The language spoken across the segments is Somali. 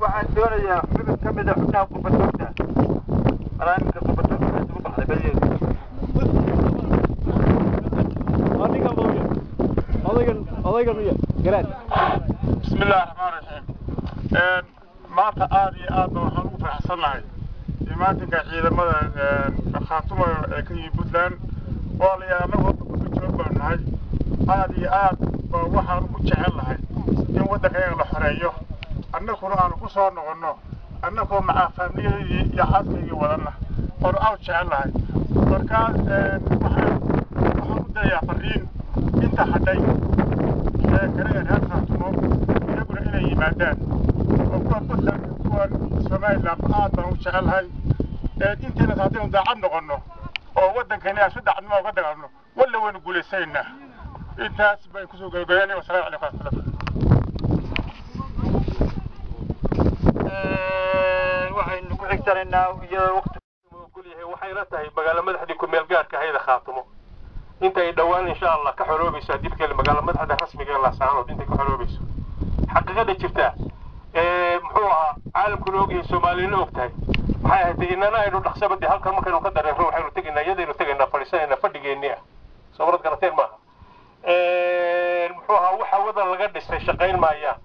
waxaan doonayaa xubin ka mid ah xubnaha kubadda barnaamijka kubadda isugu baxday badiyeed odayga miya garaad bismillahi raxmaani raxiim maanta aad iyo aad waxaan ugu faraxsanahay imaatinka ciidamada khaatumo ee ka yimid Puntland oo la yiraahdo waddanka joog baan nahay aad iyo aad waxaan ugu jecelahay in waddanka la xoreeyo annaguna aan ku soo noqono annagoo maca faamiliyadii iyo xaaskayga wadana oo aan jecelahay markaas waxaan u dayaa fariin inta hadhay kale reer khaatumo iyaguna inay yimaadaan oo kuwa Puntland kuwa Somaliland aad baan u jecelahay intiina haddii daacad noqono oo waddankeena aan sadexnimo uga dagaalno walla waynu guulaysanaa intaas bay ku soo gabagabeeyeen wassalaamu calaykum waxaynu ku xigtanaynaa iyadoo waqti ku leeyahay waxay la tahay magaalo madaxdii ku meel gaarka hay'ada khaatumo inta ay dhawaan insha Allah ka xoroobayso dibkeeda magaalo madaxda rasmiga ah la saaro inta ka xoroobayso xaqiiqada jirta muxuu ahaa caalamku looga Soomaaliyeed ogtahay waxay ahayd inana aynu dhaqsabadi halkan markaynu ka dareero waxaynu tagnaa iyadaynu tagnaa fariisanayna fadhigeennii sawirad garateen maaha muxuu ahaa waxa wada laga dhisay shaqayn maayaan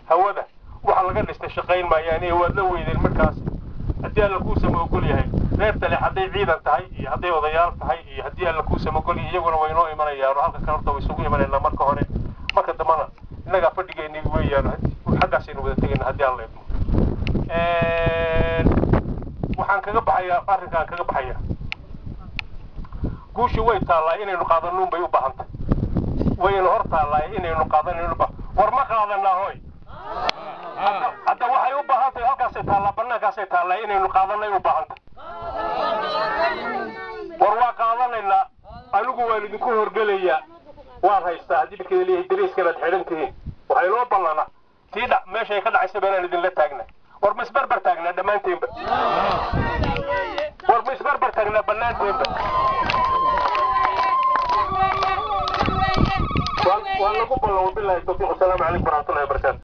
hawada waxa laga dhisay shaqayn maayaan ee wada weydeen markaas haddii alla ku sameeyo gol yahay reerta le haday ciidan tahay iyo haday odayaal tahay iyo haddii alla ku sameeyo gol iyaguna way noo imanayaan halka ka horta way isugu imanayaan marka hore marka dambana inaga fadhigeennii weeyaan xaggaas aynu wada tagayna haddii alla leeyahay waxaan kaga baxayaa arrinkan kaga baxayaa guushu way taalaa inaynu qaadano bay u baahantay wayna hor taalaa inaynu qaadano war ma qaadanaa hooy hadda waxay u baahantay halkaas ay taalaa bannaankaas ay taalaa inaynu qaadanay u baahantay war waa qaadanaynaa anigu waan idinku horgelayaa waan haystaa haddii dadkeeda leeyahay dariiskanaad xidhan tihiin waxay loo ballanaa tii meesha ay ka dhacaysa baan idinla taagnaa war ma isbarbar taagnaa dhammaanteenba war ma isbarbar taagnaa bannaanteenba waa lagu ballan wabillahi tawfiiq. Assalaamu calaykum waraxmatullahi wabarakaatu.